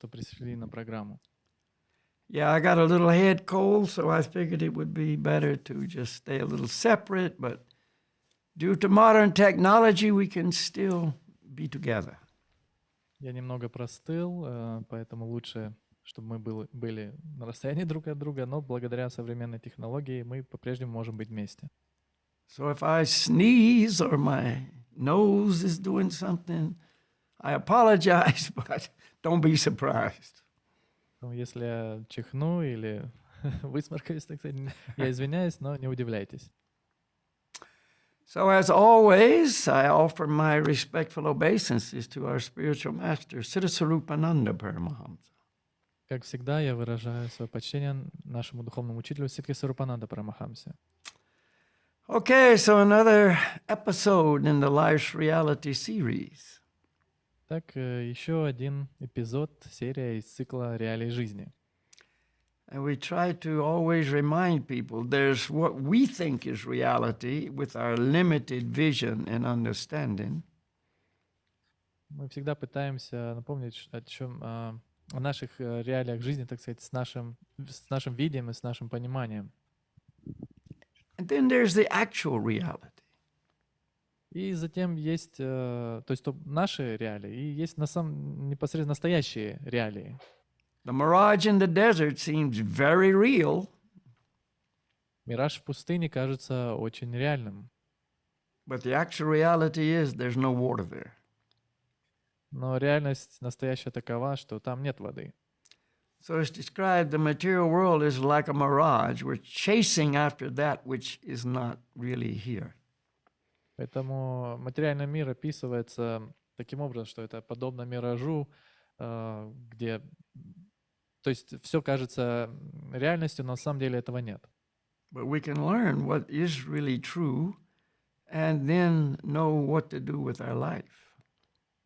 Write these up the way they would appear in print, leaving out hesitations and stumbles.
что пришли на программу. Yeah, I got a little head cold, so I figured it would be better to just stay a little separate, but due to modern technology, we can still be together. Я немного простыл, поэтому лучше, чтобы мы были на расстоянии друг от друга, но благодаря современной технологии мы по-прежнему можем быть вместе. So if I sneeze or my nose is doing something, I apologize, but don't be surprised. Если я чихну или высморкаюсь, так сказать, я извиняюсь, но не удивляйтесь. So as always, I offer my respectful obeisances to our spiritual master, Siddhasarupananda Paramahamsa. Как всегда, я выражаю свое почтение нашему духовному учителю Сиддхисварупананда Парамахамсе. Okay, so another episode in the Life's Reality series. Так, еще один эпизод, серия из цикла «Реалии жизни». And we try to always remind people there's what we think is reality with our limited vision and understanding. Мы всегда пытаемся напомнить о наших реалиях жизни, так сказать, с нашим видением и с нашим пониманием. And then there's the actual reality. И затем есть, то есть наши реалии, и есть непосредственно настоящие реалии. The mirage in the desert seems very real. Мираж в пустыне кажется очень реальным. But the actual reality is there's no water there. Но реальность настоящая такова, что там нет воды. So it's described the material world is like a mirage. We're chasing after that which is not really here. Поэтому материальный мир описывается таким образом, что это подобно миражу, где, то есть все кажется реальностью, но на самом деле этого нет. But we can learn what is really true and then know what to do with our life.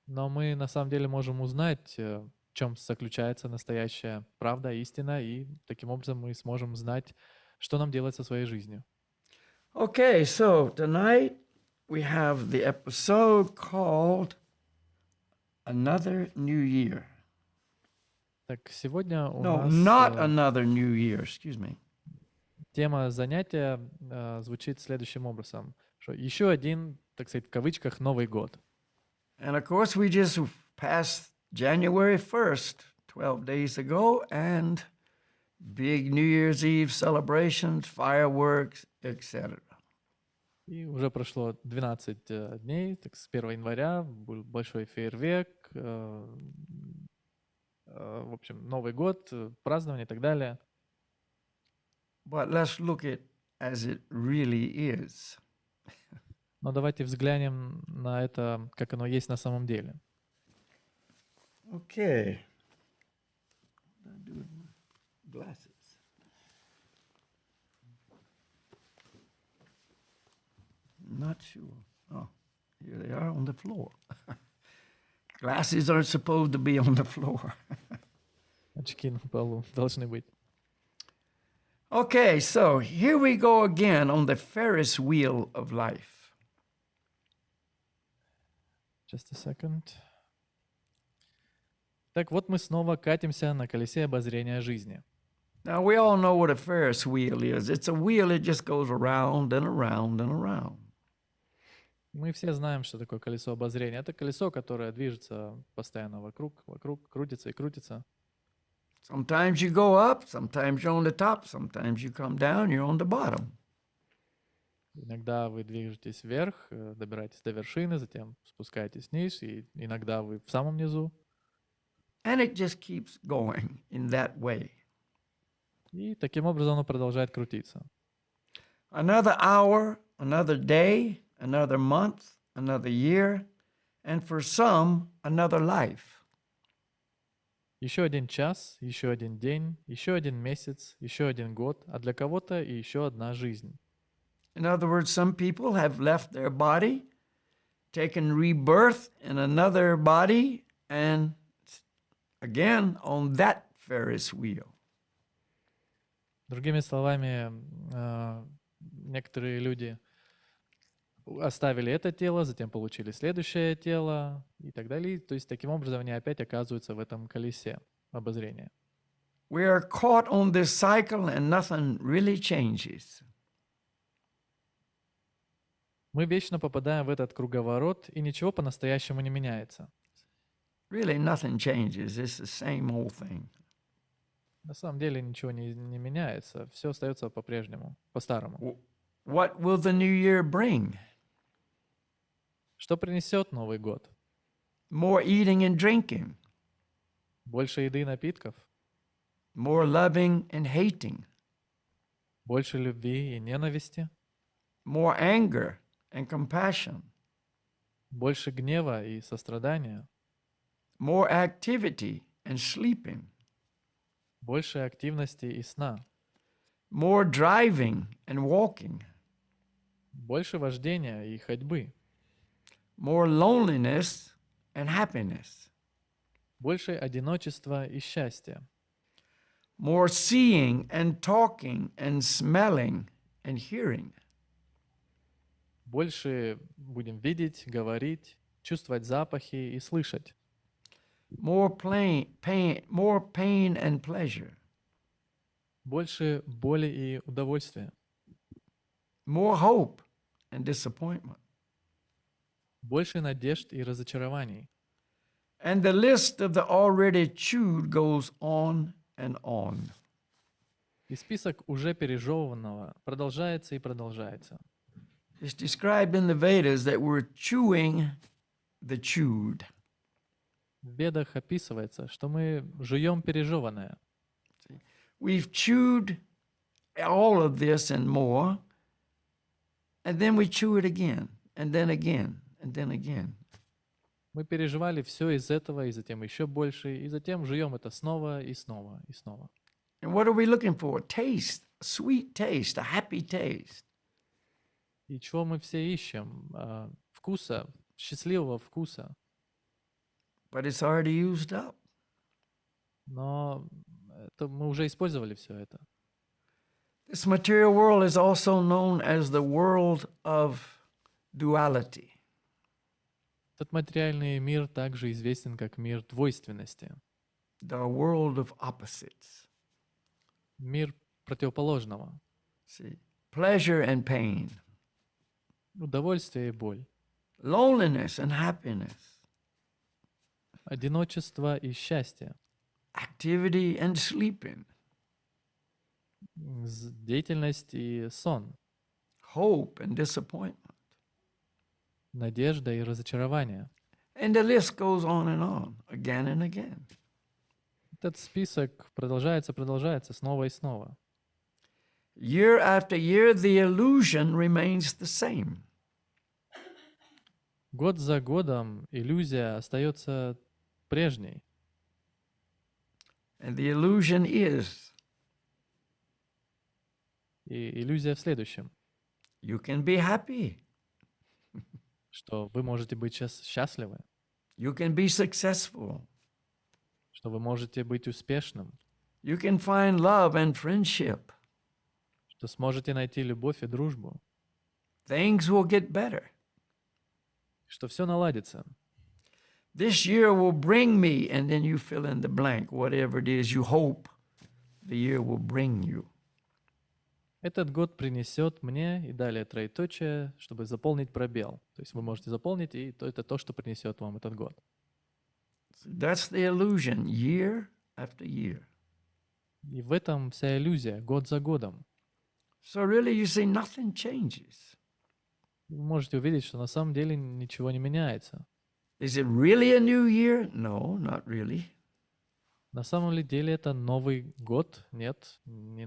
Но мы на самом деле можем узнать, в чем заключается настоящая правда, истина, и таким образом мы сможем знать, что нам делать со своей жизнью. Okay, so tonight we have the episode called Another New Year. Так, сегодня у No, нас not another New Year, excuse me. тема занятия звучит следующим образом, что еще один, так сказать, в кавычках, Новый год. And of course, we just passed January 1st, 12 days ago, and big New Year's Eve celebrations, fireworks, etc. И уже прошло 12 дней, так с 1 января был большой фейерверк, в общем, Новый год, празднование и так далее. But let's look at as it really is. Но давайте взглянем на это, как оно есть на самом деле. Okay. What do I do with my glasses? Not sure. Oh, here they are on the floor. Glasses aren't supposed to be on the floor. Очки на полу должны быть. Okay, so here we go again on the Ferris wheel of life. Just a second. Так вот мы снова катимся на колесе обозрения жизни. Now we all know what a Ferris wheel is. It's a wheel that just goes around and around and around. Мы все знаем, что такое колесо обозрения. Это колесо, которое движется постоянно вокруг, крутится и крутится. Sometimes you go up, sometimes you're on the top, sometimes you come down, you're on the bottom. Иногда вы движетесь вверх, добираетесь до вершины, затем спускаетесь вниз, и иногда вы в самом низу. And it just keeps going in that way. И таким образом оно продолжает крутиться. Another hour, another day, another month, another year, and for some, another life. Еще один час, еще один день, еще один месяц, еще один год, а для кого-то и еще одна жизнь. In other words, some people have left their body, taken rebirth in another body, and again on that Ferris wheel. Другими словами, некоторые люди оставили это тело, затем получили следующее тело и так далее. То есть таким образом они опять оказываются в этом колесе. обозрения. We are caught on this cycle and nothing really changes. Мы вечно попадаем в этот круговорот, и ничего по-настоящему не меняется. Really, nothing changes. It's the same old thing. На самом деле ничего не меняется, все остается по-прежнему, по-старому. What will the new year bring? Что принесет Новый год? More eating and drinking, Больше еды и напитков, more loving and hating, больше любви и ненависти, more anger and compassion, больше гнева и сострадания, more activity and sleeping, больше активности и сна, more driving and walking, больше вождения и ходьбы, more loneliness and happiness, больше одиночества и счастья, more seeing and talking and smelling and hearing, больше будем видеть, говорить, чувствовать запахи и слышать, more pain and pleasure, больше боли и удовольствия, more hope and disappointment. больше надежд и разочарований. And the list of the already chewed goes on and on. И список уже пережеванного продолжается и продолжается. It's described in the Vedas that we're chewing the chewed. В Ведах описывается, что мы жуем пережеванное. We've chewed all of this and more, and then we chew it again, and then again, and then again. Мы переживали все из этого, и затем еще больше, и затем жуем это снова и снова и снова. And what are we looking for? Taste, a sweet taste, a happy taste. И чего мы все ищем? Вкуса, счастливого вкуса. But it's already used up. Но это мы уже использовали все это. This material world is also known as the world of duality. Этот материальный мир также известен как мир двойственности, The world of opposites. мир противоположного, See, pleasure and pain, удовольствие и боль, loneliness and happiness, одиночество и счастье, activity and sleeping, деятельность и сон, hope and disappointment. надежда и разочарование. And the list goes on, again and again. Этот список продолжается снова и снова. Year after year, the illusion remains the same. Год за годом иллюзия остается прежней. And the illusion is И иллюзия в следующем, you can be happy, что вы можете быть счастливы, you can be successful, что вы можете быть успешным, you can find love and friendship. что сможете найти любовь и дружбу, Things will get better. что все наладится. This year will bring me, and then you fill in the blank, whatever it is you hope the year will bring you. Этот год принесет мне, и далее троеточие, чтобы заполнить пробел. То есть вы можете заполнить, и это то, что принесет вам этот год. That's the illusion, year after year. И в этом вся иллюзия, год за годом. So really, you see, nothing changes. Вы можете увидеть, что на самом деле ничего не меняется. Is it really a new year? No, not really. На самом ли деле это Новый год? Нет, не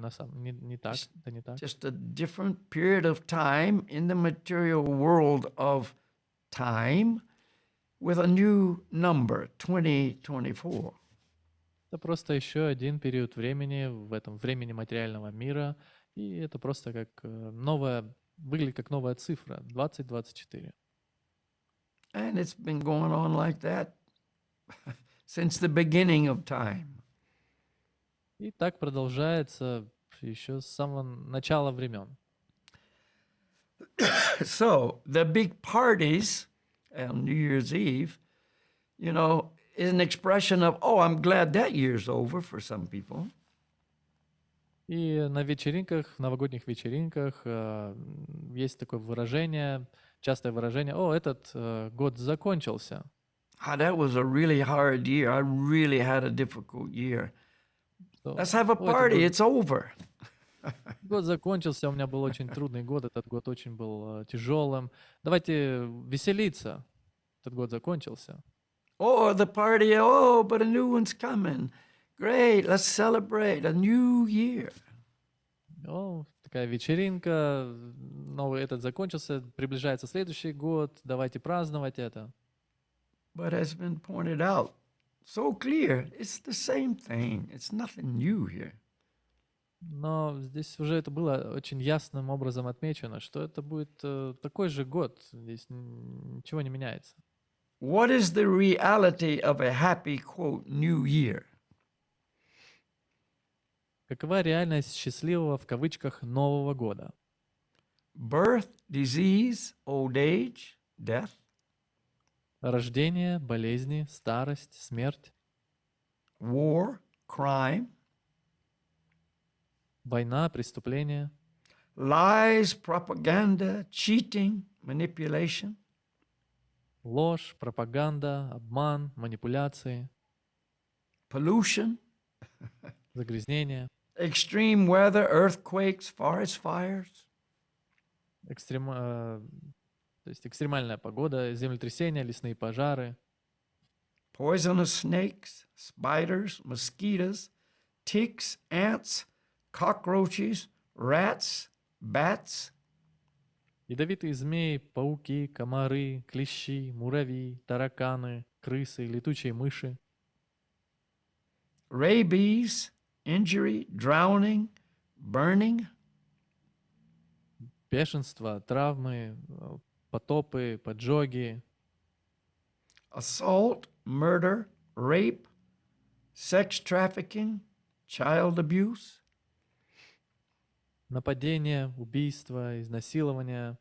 так, это не так. Just a different period of time in the material world of time with a new number, 2024. Это просто еще один период времени в этом времени материального мира, и это просто как выглядит как новая цифра, 2024. And it's been going on like that since the beginning of time. И так продолжается еще с самого начала времен. So the big parties on New Year's Eve, you know, is an expression of, oh, I'm glad that year's over for some people. И на вечеринках, новогодних вечеринках есть такое выражение, частое выражение: «О, этот год закончился». That was a really hard year. I really had a difficult year. Что, Let's have a «О, этот party. It's over. год закончился, у меня был очень трудный год, этот год очень был тяжелым. Давайте веселиться, этот год закончился». Oh, the party. Oh, but a new one's coming. Great. Let's celebrate a new year. О, такая вечеринка, новый этот закончился, приближается следующий год, давайте праздновать это. But as been pointed out, so clear, it's the same thing. It's nothing new here. Но здесь уже это было очень ясным образом отмечено, что это будет такой же год, здесь ничего не меняется. What is the reality of a happy, quote, new year? Какова реальность счастливого в кавычках Нового года? Birth, disease, old age, death. Рождение, болезни, старость, смерть, War, crime, война, преступление, lies, propaganda, cheating, manipulation, ложь, пропаганда, обман, манипуляции, pollution, загрязнение, extreme weather, earthquakes, forest fires, то есть экстремальная погода, землетрясения, лесные пожары, poisonous snakes, spiders, mosquitoes, ticks, ants, cockroaches, rats, bats, ядовитые змеи, пауки, комары, клещи, муравьи, тараканы, крысы, летучие мыши, rabies, injury, drowning, burning, бешенство, травмы, потопы, поджоги, assault, murder, rape, sex trafficking, child abuse, нападения, убийства, изнасилования,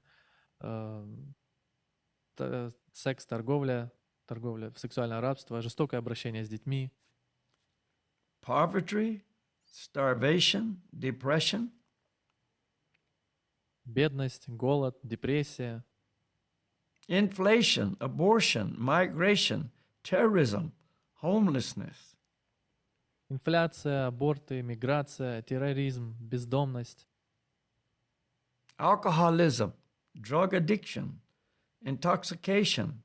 секс-торговля, торговля, сексуальное рабство, жестокое обращение с детьми, poverty, starvation, depression, бедность, голод, депрессия, inflation, abortion, migration, terrorism, homelessness, инфляция, аборты, миграция, терроризм, бездомность, alcoholism, drug addiction, intoxication,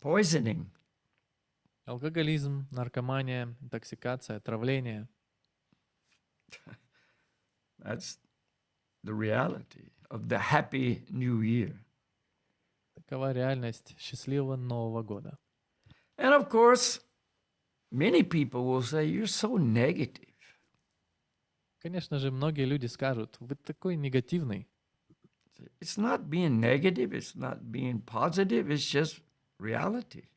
poisoning, алкоголизм, наркомания, интоксикация, отравление. That's the reality of the happy new year. Такова реальность счастливого Нового года. And of course, many people will say, you're so negative. Конечно же, многие люди скажут: вы такой негативный. It's not being negative, it's not being positive, it's just reality.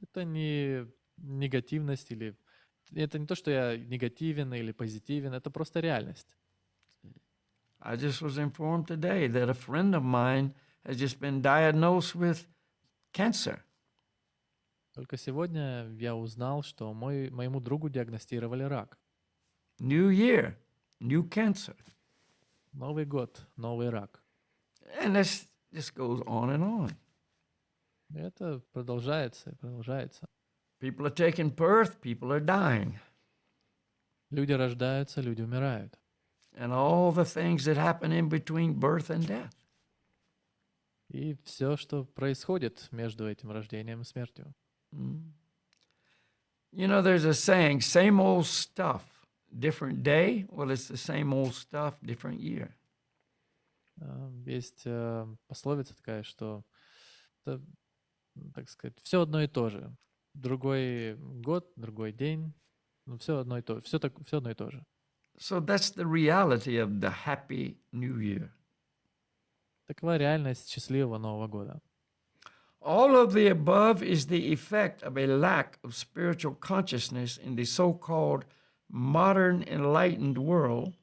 Это не негативность или... Это не то, что я негативен или позитивен, это просто реальность. I just was informed today that a friend of mine has just been diagnosed with cancer. Только сегодня я узнал, что моему другу диагностировали рак. New year, new cancer. Новый год, новый рак. And this just goes on and on. И это продолжается и продолжается. People are taking birth, people are dying. Люди рождаются, люди умирают. And all the things that happen in between birth and death. И все, что происходит между этим рождением и смертью. You know, there's a saying, same old stuff, different day. Well, it's the same old stuff, different year. Есть пословица такая, что это, так сказать, все одно и то же. Другой год, другой день, все одно и то же. Все одно и то же. So that's the reality of the happy new year. Такова реальность счастливого Нового года. All of the above is the effect of a lack of spiritual consciousness in the so-called modern enlightened world.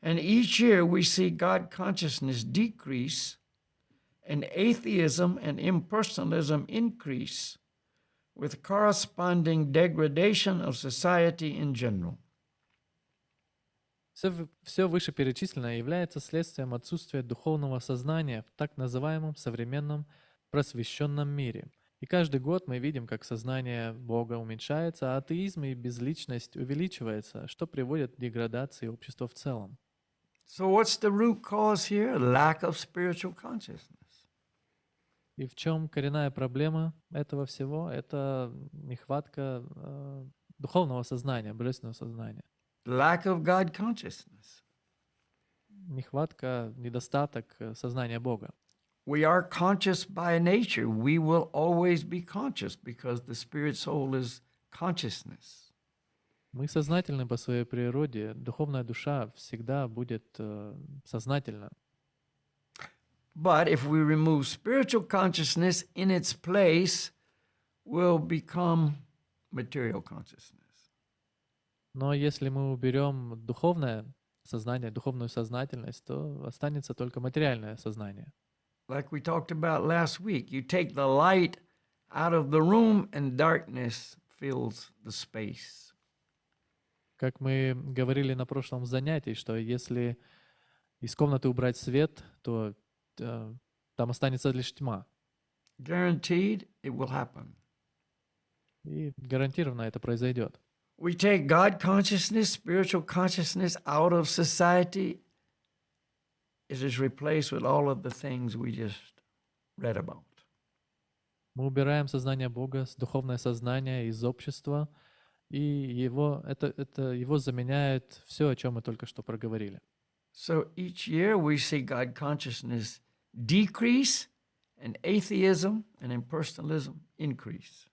And each year we see God consciousness decrease and atheism and impersonalism increase, with corresponding degradation of society in general. Все вышеперечисленное является следствием отсутствия духовного сознания в так называемом современном просвещенном мире. И каждый год мы видим, как сознание Бога уменьшается, а атеизм и безличность увеличивается, что приводит к деградации общества в целом. So what's the root cause here? Lack of spiritual consciousness. И в чем коренная проблема этого всего? Это нехватка духовного сознания, божественного сознания. Lack of God consciousness. Нехватка, недостаток сознания Бога. We are conscious by nature. We will always be conscious because the spirit soul is consciousness. Мы сознательны по своей природе. Духовная душа всегда будет сознательна. But if we remove spiritual consciousness in its place, we'll become material consciousness. Но если мы уберем духовное сознание, духовную сознательность, то останется только материальное сознание. Like we talked about last week, you take the light out of the room and darkness fills the space. Как мы говорили на прошлом занятии, что если из комнаты убрать свет, то там останется лишь тьма. Guaranteed it will happen. И гарантированно это произойдет. We take God consciousness, spiritual consciousness out of society, it is replaced with all of the things we just read about. Мы убираем сознание Бога, духовное сознание из общества, и его заменяет все, о чем мы только что проговорили. So each year we see God consciousness decrease and atheism and impersonalism increase.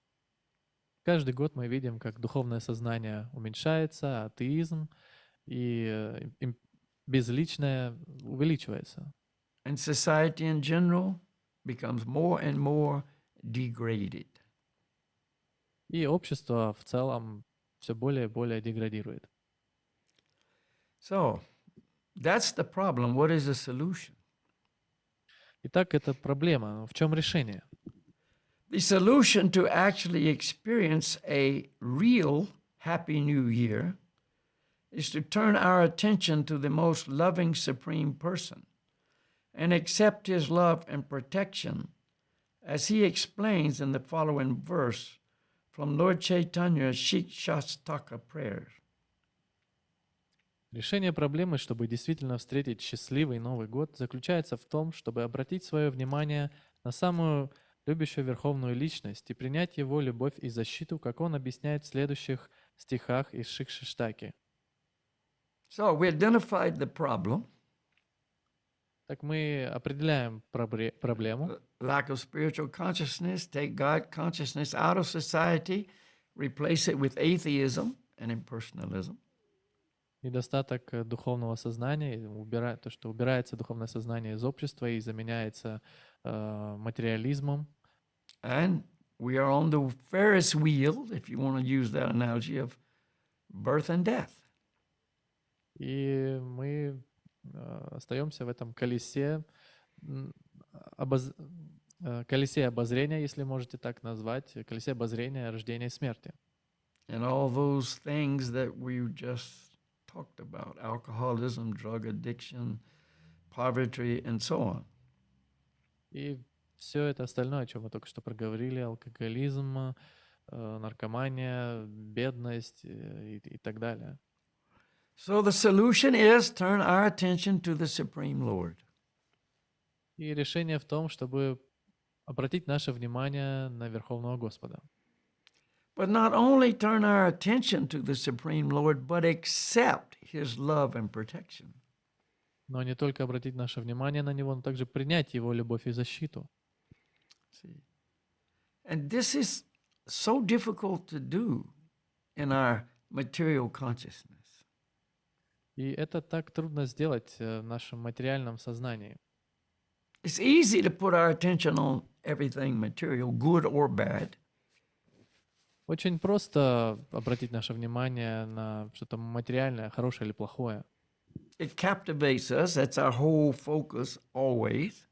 Каждый год мы видим, как духовное сознание уменьшается, атеизм и безличное увеличивается. And society in general becomes more and more degraded. И общество в целом все более и более деградирует. So that's the problem. What is the solution? Итак, это проблема. В чем решение? The solution to actually experience a real Happy New Year is to turn our attention to the most loving Supreme Person and accept His love and protection, as He explains in the following verse from Lord Chaitanya's Shikshastaka prayers. Решение проблемы, чтобы действительно встретить счастливый Новый год, заключается в том, чтобы обратить свое внимание на самую любящую Верховную Личность и принять Его любовь и защиту, как Он объясняет в следующих стихах из Шикшаштаки. So we identified the problem. Так мы определяем проблему. Lack of spiritual consciousness, take God consciousness out of society, replace it with atheism and impersonalism. Недостаток духовного сознания, то, что убирается духовное сознание из общества и заменяется материализмом. And we are on the Ferris wheel, if you want to use that analogy, of birth and death. И мы остаемся в этом колесе обозрения, если можете так назвать, колесе обозрения рождения и смерти. And all those things that we just talked about, alcoholism, drug addiction, poverty, and so on. И все это остальное, о чем мы только что проговорили, алкоголизм, наркомания, бедность и так далее. So the solution is turn our attention to the Supreme Lord. И решение в том, чтобы обратить наше внимание на Верховного Господа. But not only turn our attention to the Supreme Lord, but accept His love and protection. Но не только обратить наше внимание на Него, но также принять Его любовь и защиту. See? And this is so difficult to do in our material consciousness. И это так трудно сделать в нашем материальном сознании. It's easy to put our attention on everything material, good or bad. Очень просто обратить наше внимание на что-то материальное, хорошее или плохое. It captivates us. That's our whole focus always.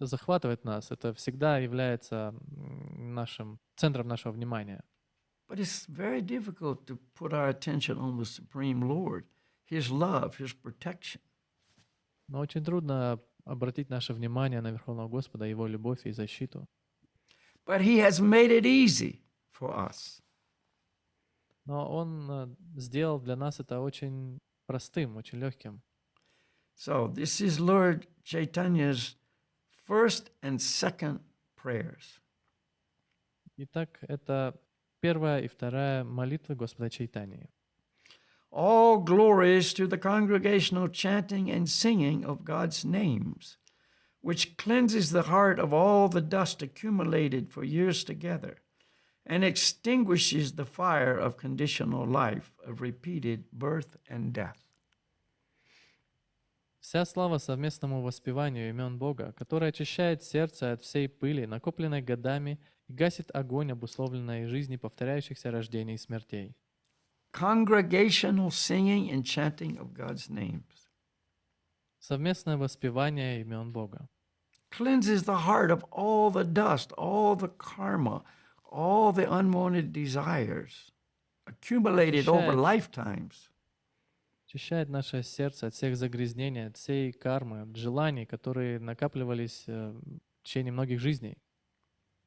захватывает нас. Это всегда является нашим центром нашего внимания. But it's very difficult to put our attention on the Supreme Lord, His love, His protection. Но очень трудно обратить наше внимание на Верховного Господа, Его любовь и защиту. But He has made it easy for us. Но Он сделал для нас это очень простым, очень легким. So this is Lord Chaitanya's first and second prayers. Итак, это первая и вторая молитвы Господа Чайтании. All glories to the congregational chanting and singing of God's names, which cleanses the heart of all the dust accumulated for years together and extinguishes the fire of conditional life, of repeated birth and death. Вся слава совместному воспеванию имен Бога, которое очищает сердце от всей пыли, накопленной годами, и гасит огонь обусловленной жизни повторяющихся рождений и смертей. Congregational singing and chanting of God's names Совместное воспевание имен Бога cleanses the heart of all the dust, all the karma, all the unwanted desires accumulated over lifetimes. очищает наше сердце от всех загрязнений, от всей кармы, от желаний, которые накапливались в течение многих жизней.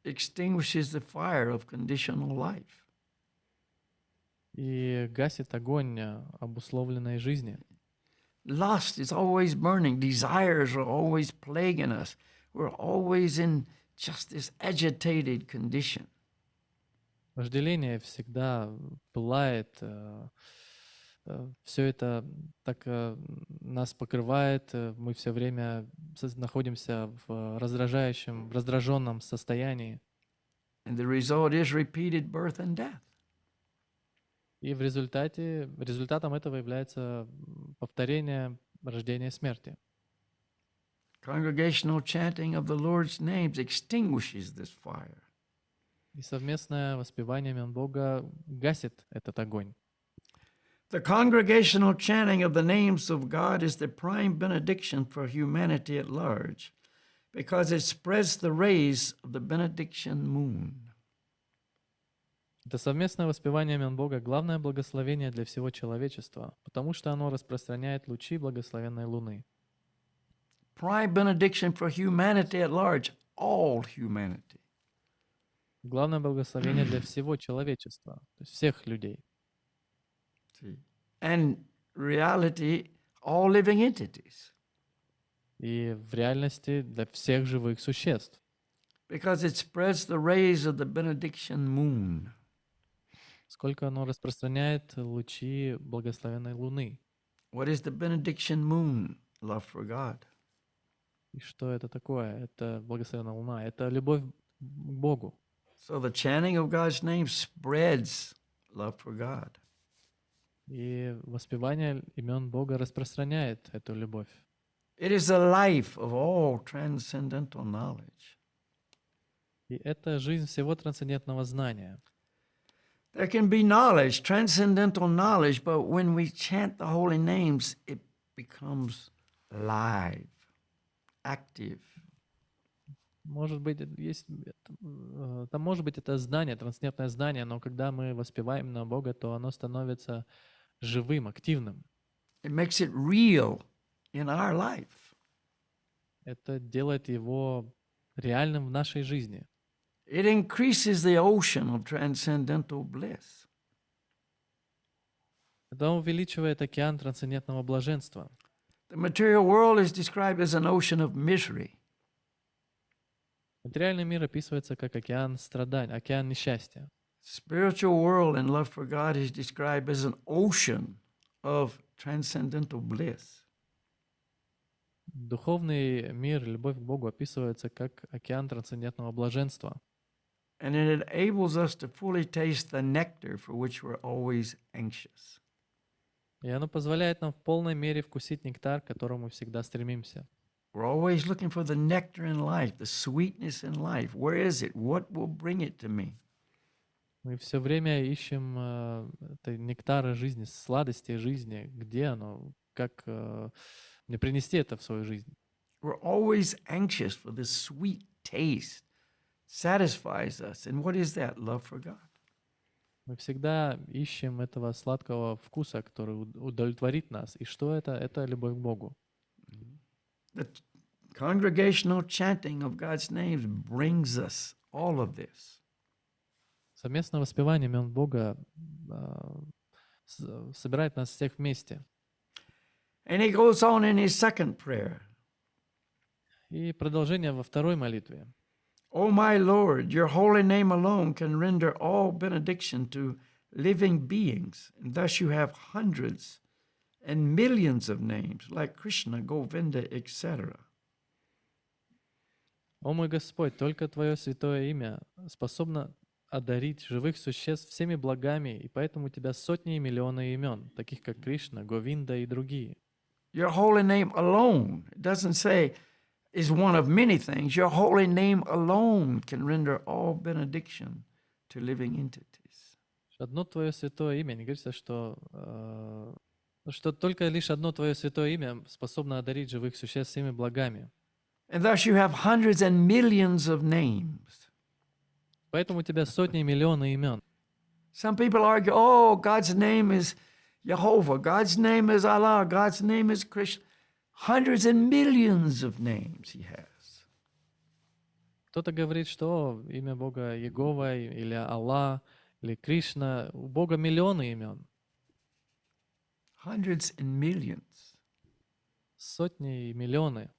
Extinguishes the fire of conditional life. И гасит огонь обусловленной жизни. Lust is always burning. Desires are always plaguing us. We're always in just this agitated condition. Вожделение всегда пылает, все это так нас покрывает, мы все время находимся в раздраженном состоянии. And the result is repeated birth and death. И результатом этого является повторение рождения и смерти. Congregational chanting of the Lord's names extinguishes this fire. И совместное воспевание имен Бога гасит этот огонь. The congregational chanting of the names of God is the prime benediction for humanity at large, because it spreads the rays of the benediction moon. Это совместное воспевание имен Бога — главное благословение для всего человечества, потому что оно распространяет лучи благословенной Луны. Prime benediction for humanity at large, all humanity. Главное благословение для всего человечества, то есть всех людей. And reality, all living entities. И в реальности для всех живых существ. Because it spreads the rays of the benediction moon. Сколько оно распространяет лучи благословенной Луны. What is the benediction moon? Love for God. И что это такое? Это благословенная Луна. Это любовь к Богу. So the chanting of God's name spreads love for God. И воспевание имен Бога распространяет эту любовь. It is the life of all transcendental knowledge. И это жизнь всего трансцендентного знания. There can be knowledge, transcendental knowledge, but when we chant the holy names, it becomes alive, active. Может быть, там может быть это знание, трансцендентное знание, но когда мы воспеваем на Бога, то оно становится живым, активным. It makes it real in our life. Это делает его реальным в нашей жизни. It increases the ocean of transcendental bliss. Это увеличивает океан трансцендентного блаженства. The material world is described as an ocean of misery. Материальный мир описывается как океан страданий, океан несчастья. Spiritual world and love for God is described as an ocean of transcendental bliss. Духовный мир, любовь к Богу описывается как океан трансцендентного блаженства. And it enables us to fully taste the nectar for which we're always anxious. И оно позволяет нам в полной мере вкусить нектар, к которому мы всегда стремимся. We're always looking for the nectar in life, the sweetness in life. Where is it? What will bring it to me? Мы все время ищем это нектара жизни, сладости жизни. Где оно? Как мне принести это в свою жизнь? We're always anxious for this sweet taste, satisfies us. And what is that? Love for God. Мы всегда ищем этого сладкого вкуса, который удовлетворит нас. И что это? Это любовь к Богу. The congregational chanting of God's names brings us all of this. Совместное воспевание имен Бога собирает нас всех вместе. And he goes on in his second prayer. И продолжение во второй молитве. O my Lord, your holy name alone can render all benediction to living beings, and thus you have hundreds and millions of names, like Krishna, Govinda, etc. О мой Господь, только Твое святое имя способно одарить живых существ всеми благами, и поэтому у Тебя сотни и миллионы имен, таких как Кришна, Говинда и другие. Your holy name alone, it doesn't say is one of many things. Your holy name alone can render all benediction to living entities. Одно Твое святое имя, не говорится, что только лишь одно Твое святое имя способно одарить живых существ всеми благами. And thus you have hundreds and millions of names. Поэтому у Тебя сотни и миллионы имен. Some people argue, oh, God's name is Jehovah, God's name is Allah, God's name is Krishna. Hundreds and millions of names he has. Кто-то говорит, что имя Бога Иегова или Аллах, или Кришна. У Бога миллионы имен. Hundreds and millions. Сотни и миллионы.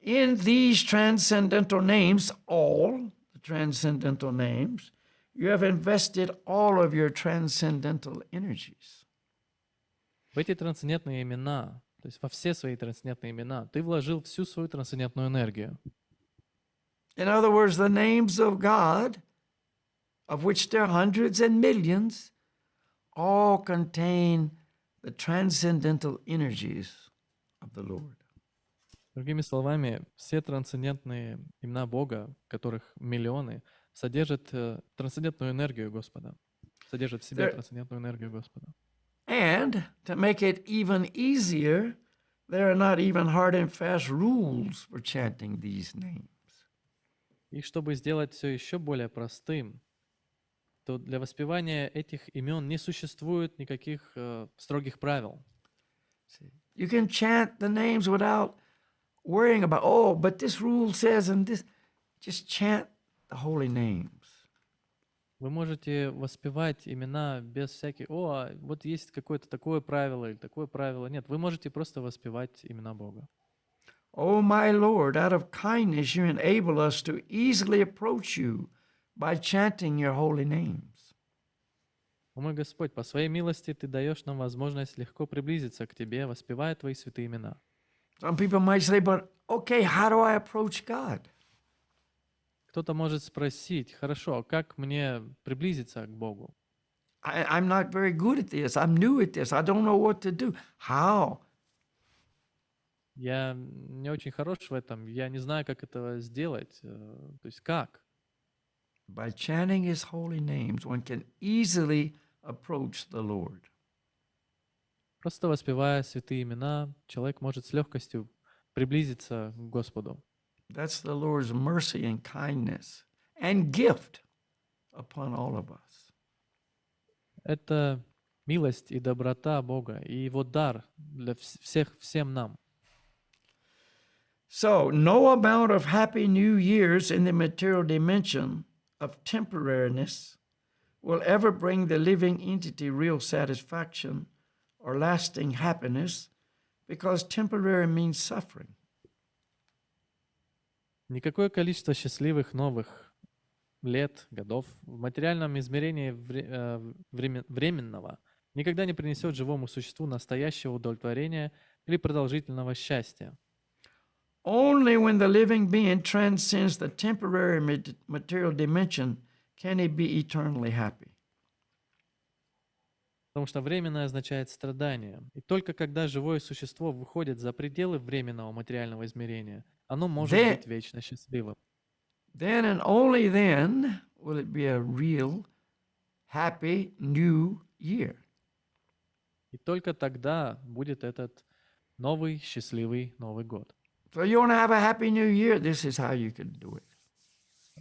In these transcendental names, all the transcendental names, you have invested all of your transcendental energies. В эти трансцендентные имена, то есть во все свои трансцендентные имена, ты вложил всю свою трансцендентную энергию. In other words, the names of God, of which there are hundreds and millions, all contain the transcendental energies of the Lord. Другими словами, все трансцендентные имена Бога, которых миллионы, содержат трансцендентную энергию Господа. Содержат в себе трансцендентную энергию Господа. And to make it even easier, there are not even hard and fast rules for chanting these names. И чтобы сделать все еще более простым, то для воспевания этих имен не существует никаких строгих правил. You can chant the names without worrying about, oh, but this rule says, and this. Just chant the holy names. Вы можете воспевать имена без всяких, вот есть какое-то такое правило или такое правило. Нет, вы можете просто воспевать имена Бога. Oh, my Lord, out of kindness you enable us to easily approach you by chanting your holy names. О мой Господь, по своей милости Ты даешь нам возможность легко приблизиться к Тебе, воспевая Твои святые имена. Some people might say, but okay, how do I approach God? Кто-то может спросить, хорошо, а как мне приблизиться к Богу? I'm not very good at this. I'm new at this. I don't know what to do. How? Я не очень хорош в этом, я не знаю, как это сделать. То есть как? By chanting his holy names, one can easily approach the Lord. Просто воспевая святые имена, человек может с легкостью приблизиться к Господу. That's the Lord's mercy and kindness and gift upon all of us. Это милость и доброта Бога, и Его дар для всем нам. So, no amount of happy new years in the material dimension of temporariness will ever bring the living entity real satisfaction or lasting happiness, because temporary means suffering. Никакое количество счастливых новых лет, годов в материальном измерении временного никогда не принесет живому существу настоящего удовлетворения или продолжительного счастья. Only when the living being transcends the temporary material dimension can he be eternally happy. Потому что временное означает страдание. И только когда живое существо выходит за пределы временного материального измерения, оно может быть вечно счастливым. Then and only then will it be a real, happy new year. И только тогда будет этот новый счастливый Новый год. So you want to have a happy new year, this is how you can do it.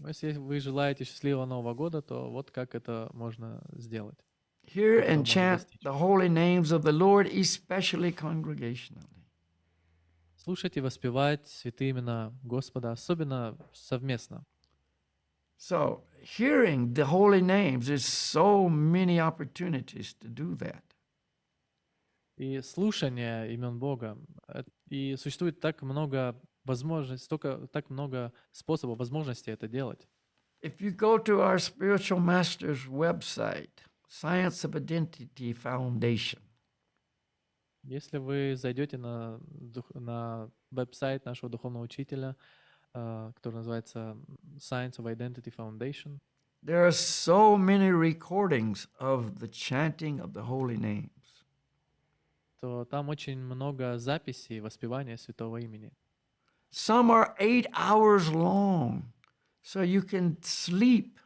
Если вы желаете счастливого Нового года, то вот как это можно сделать. Hear Как этого and можно chant достичь. the holy names of the Lord, especially congregationally. Слушать и воспевать святые имена Господа, особенно совместно. So, hearing the holy names is so many opportunities to do that. И слушание имен Бога, и существует так много возможностей, так много способов, возможностей это делать. If you go to our spiritual master's website, Science of Identity Foundation, Если вы зайдете на веб-сайт нашего духовного учителя, который называется Science of Identity Foundation, there are so many recordings of the chanting of the holy names. то там очень много записей воспевания святого имени. Some are 8 hours long, so you can sleep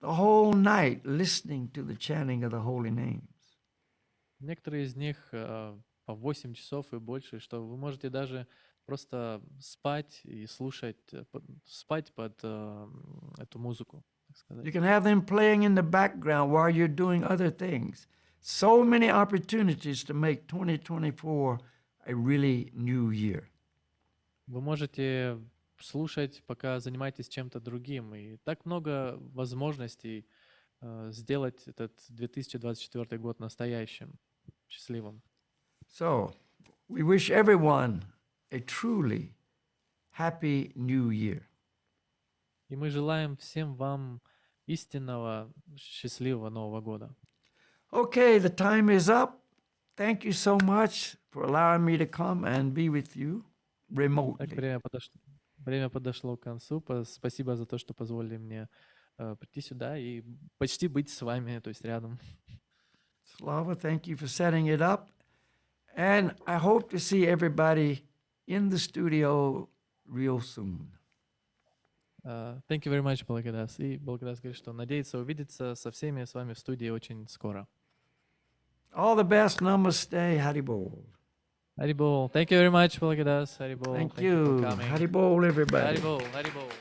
the whole night listening to the chanting of the holy names. Некоторые из них по 8 часов и больше, что вы можете даже просто спать и слушать, спать под эту музыку, так сказать. You can have them playing in the background while you're doing other things. So many opportunities to make 2024 a really new year. Вы можете слушать, пока занимаетесь чем-то другим. И так много возможностей сделать этот 2024 год настоящим, счастливым. So, we wish everyone a truly happy new year. И мы желаем всем вам истинного, счастливого Нового года. Okay, the time is up. Thank you so much for allowing me to come and be with you Так, remotely. время подошло к концу. Спасибо за то, что позволили мне прийти сюда и почти быть с вами, то есть рядом. Slava, thank you for setting it up. And I hope to see everybody in the studio real soon. Thank you very much, Благодас. И Благодас говорит, что надеется увидеться со всеми с вами в студии очень скоро. All the best. Namaste. Haribol. Haribol. Thank you very much, Благодас. Haribol. Thank for you. coming. Haribol, everybody. Haribol. Haribol.